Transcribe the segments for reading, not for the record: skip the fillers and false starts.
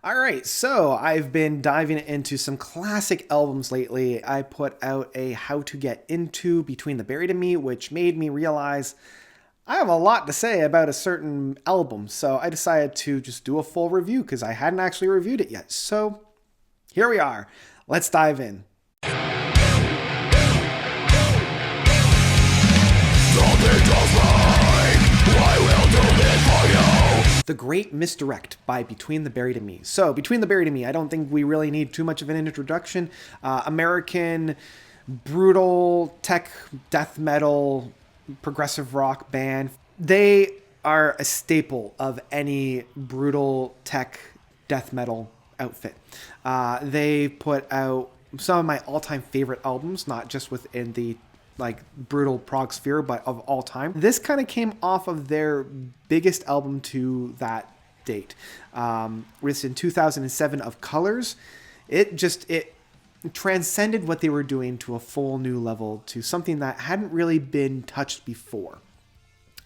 All right, so I've been diving into some classic albums lately. I put out a How to Get Into Between the Buried and Me, which made me realize I have a lot to say about a certain album. So I decided to just do a full review because I hadn't actually reviewed it yet. So here we are. Let's dive in. The Great Misdirect by Between the Buried and Me. So, Between the Buried and Me, I don't think we really need too much of an introduction. American brutal tech death metal progressive rock band. They are a staple of any brutal tech death metal outfit. They put out some of my all-time favorite albums, not just within the brutal prog sphere, but of all time. This kind of came off of their biggest album to that date. Released in 2007 of Colors. It transcended what they were doing to a full new level, to something that hadn't really been touched before.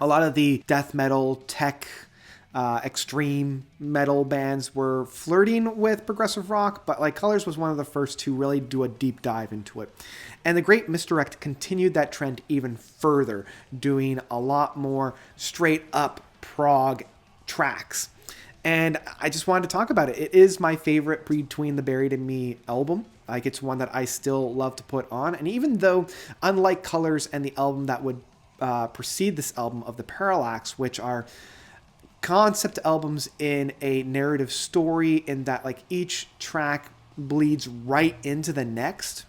A lot of the death metal, tech, extreme metal bands were flirting with progressive rock, but Colors was one of the first to really do a deep dive into it. And The Great Misdirect continued that trend even further, doing a lot more straight up prog tracks. And I just wanted to talk about it. It is my favorite Between the Buried and Me album. It's one that I still love to put on. And even though, unlike Colors and the album that would precede this album of the Parallax, which are concept albums in a narrative story, in that each track bleeds right into the next,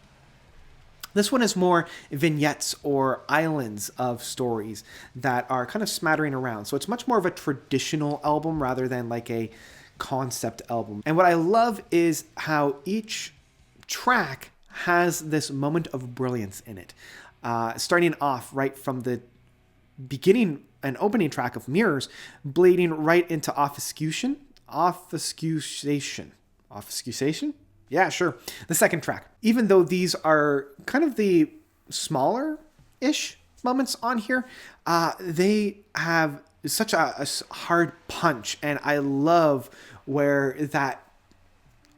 this one is more vignettes or islands of stories that are kind of smattering around. So it's much more of a traditional album rather than a concept album. And what I love is how each track has this moment of brilliance in it. Starting off right from the beginning and opening track of Mirrors, bleeding right into Obfuscation. Yeah, sure. The second track. Even though these are kind of the smaller-ish moments on here, they have such a hard punch. And I love where that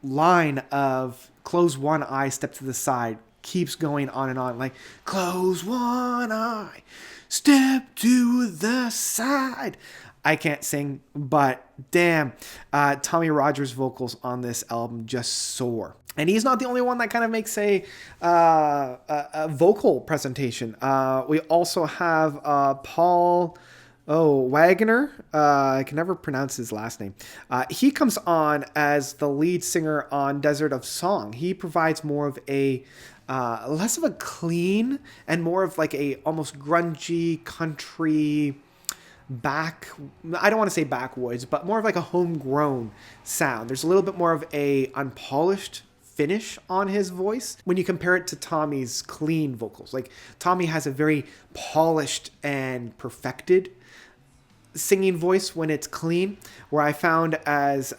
line of close one eye, step to the side keeps going on and on. Close one eye, step to the side. I can't sing, but damn, Tommy Rogers' vocals on this album just soar. And he's not the only one that kind of makes a vocal presentation. We also have Paul Wagner. I can never pronounce his last name. He comes on as the lead singer on Desert of Song. He provides more of a less of a clean and more of a almost grungy country I don't want to say backwoods, but more of a homegrown sound. There's a little bit more of a unpolished finish on his voice when you compare it to Tommy's clean vocals. Tommy has a very polished and perfected singing voice when it's clean, where I found as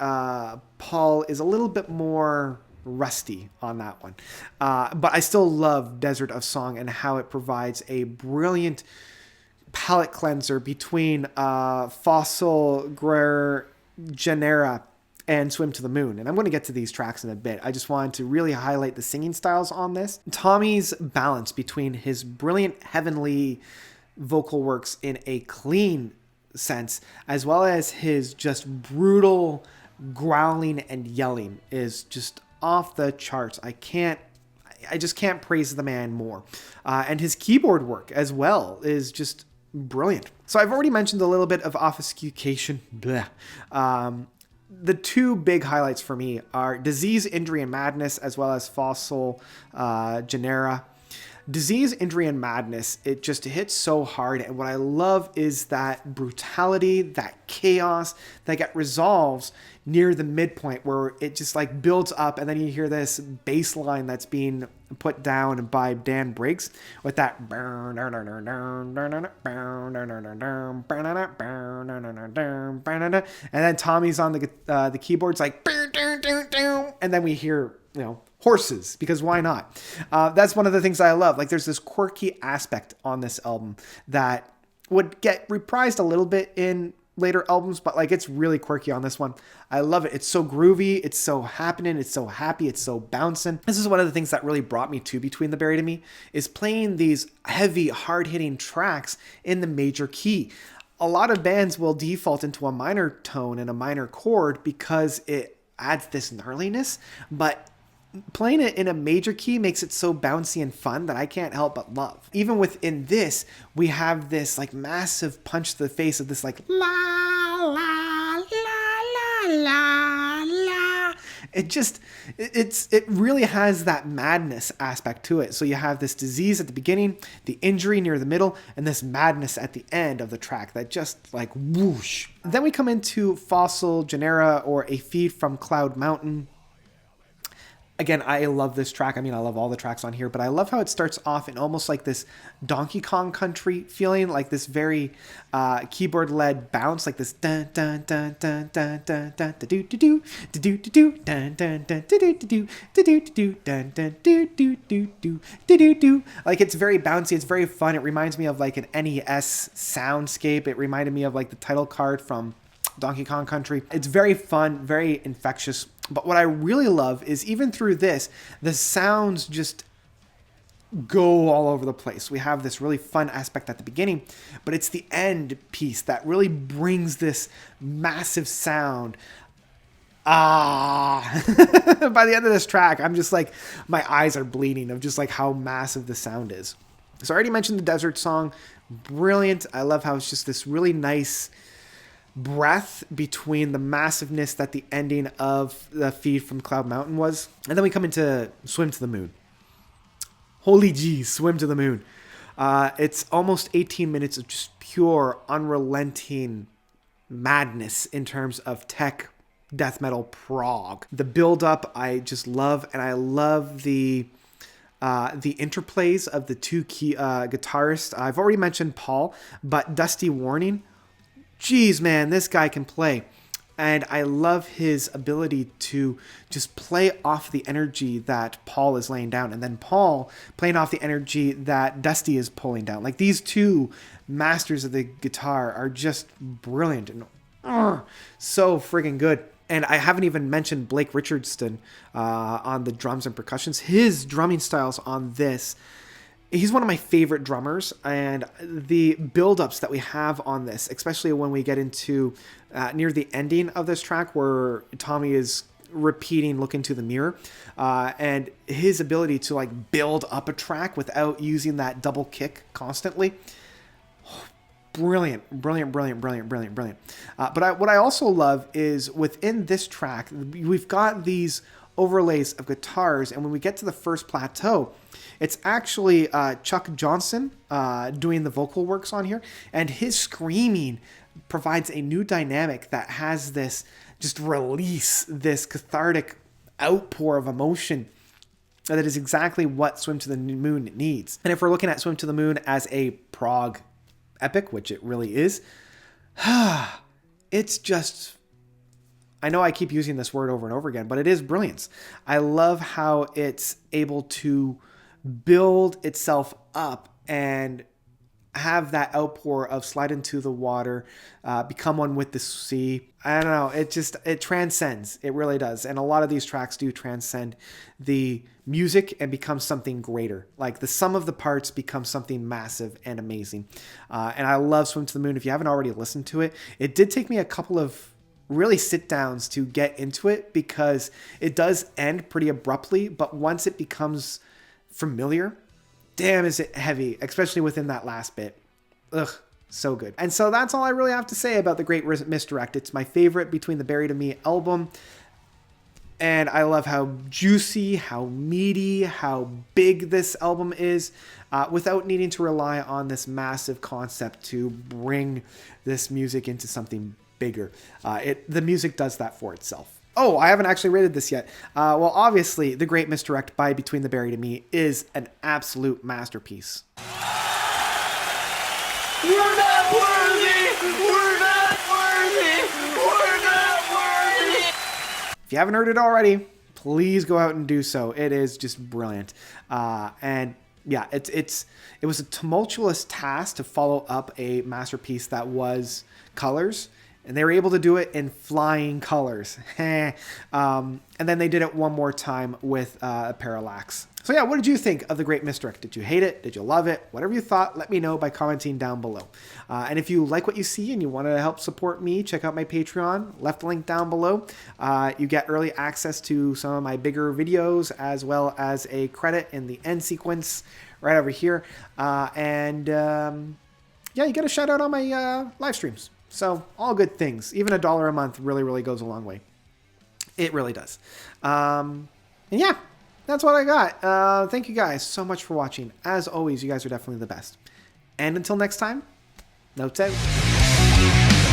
Paul is a little bit more rusty on that one. But I still love Desert of Song and how it provides a brilliant palette cleanser between Fossil Guerre Genera and Swim to the Moon. And I'm going to get to these tracks in a bit. I just wanted to really highlight the singing styles on this. Tommy's balance between his brilliant heavenly vocal works in a clean sense, as well as his just brutal growling and yelling, is just off the charts. I just can't praise the man more. And his keyboard work as well is just brilliant. So I've already mentioned a little bit of Obfuscation. The two big highlights for me are Disease, Injury, and Madness, as well as Fossil Genera. Disease, Injury, and Madness, it just hits so hard. And what I love is that brutality, that chaos that resolves near the midpoint, where it just builds up, and then you hear this bass line that's being put down by Dan Briggs with that, and then Tommy's on the keyboards and then we hear horses, because why not? That's one of the things I love. There's this quirky aspect on this album that would get reprised a little bit in later albums, but like it's really quirky on this one. I love it. It's so groovy. It's so happening. It's so happy. It's so bouncing. This is one of the things that really brought me to Between the Buried and Me, is playing these heavy, hard-hitting tracks in the major key. A lot of bands will default into a minor tone and a minor chord because it adds this gnarliness, but playing it in a major key makes it so bouncy and fun that I can't help but love. Even within this, we have this like massive punch to the face of this like la la la la la la. It really has that madness aspect to it. So you have this disease at the beginning, the injury near the middle, and this madness at the end of the track that just like whoosh. Then we come into Fossil Genera, or A Feed from Cloud Mountain. Again, I love this track. I mean, I love all the tracks on here, but I love how it starts off in almost like this Donkey Kong Country feeling, like this very keyboard-led bounce, like this dun dun dun dun dun dun dun da do do do do do do dun dun dun do do do do do dun dun do do do do do do. Like it's very bouncy. It's very fun. It reminds me of like an NES soundscape. It reminded me of like the title card from Donkey Kong Country. It's very fun, very infectious. But what I really love is even through this, the sounds just go all over the place. We have this really fun aspect at the beginning, but it's the end piece that really brings this massive sound. By the end of this track, I'm just like, my eyes are bleeding of just like how massive the sound is. So I already mentioned the Desert Song. Brilliant. I love how it's just this really nice breath between the massiveness that the ending of the Feed from Cloud Mountain was. And then we come into Swim to the Moon. Holy geez, Swim to the Moon. It's almost 18 minutes of just pure, unrelenting madness in terms of tech, death metal, prog. The build-up I just love, and I love the interplays of the two key guitarists. I've already mentioned Paul, but Dusty Warning, geez, man, this guy can play. And I love his ability to just play off the energy that Paul is laying down. And then Paul playing off the energy that Dusty is pulling down. Like these two masters of the guitar are just brilliant and so friggin' good. And I haven't even mentioned Blake Richardson on the drums and percussions. His drumming styles on this, he's one of my favorite drummers, and the build-ups that we have on this, especially when we get into near the ending of this track where Tommy is repeating Look into the Mirror, and his ability to like build up a track without using that double kick constantly. Brilliant. But what I also love is within this track, we've got these overlays of guitars, and when we get to the first plateau, it's actually Chuck Johnson doing the vocal works on here, and his screaming provides a new dynamic that has this just release, this cathartic outpour of emotion that is exactly what Swim to the Moon needs. And if we're looking at Swim to the Moon as a prog epic, which it really is, it's just, I know I keep using this word over and over again, but it is brilliance. I love how it's able to build itself up and have that outpour of slide into the water, become one with the sea. I don't know. It transcends. It really does. And a lot of these tracks do transcend the music and become something greater. Like the sum of the parts becomes something massive and amazing. And I love Swim to the Moon. If you haven't already listened to it, it did take me a couple of really sit downs to get into it because it does end pretty abruptly. But once it becomes familiar, damn, is it heavy, especially within that last bit. Ugh, so good. And so that's all I really have to say about The Great Misdirect. It's my favorite Between the Buried and Me album. And I love how juicy, how meaty, how big this album is, without needing to rely on this massive concept to bring this music into something bigger. The music does that for itself. Oh, I haven't actually rated this yet. Well, obviously, The Great Misdirect by Between the Buried and Me is an absolute masterpiece. We're not worthy! We're not worthy! We're not worthy! If you haven't heard it already, please go out and do so. It is just brilliant. And yeah, it was a tumultuous task to follow up a masterpiece that was Colors. And they were able to do it in flying colors. And then they did it one more time with Parallax. So yeah, what did you think of the Great Misdirect? Did you hate it? Did you love it? Whatever you thought, let me know by commenting down below. And if you like what you see and you want to help support me, check out my Patreon. Left link down below. You get early access to some of my bigger videos, as well as a credit in the end sequence right over here. Yeah, you get a shout out on my live streams. So all good things. Even $1 a month really, really goes a long way. It really does. And yeah, that's what I got. Thank you guys so much for watching. As always, you guys are definitely the best. And until next time, notes out.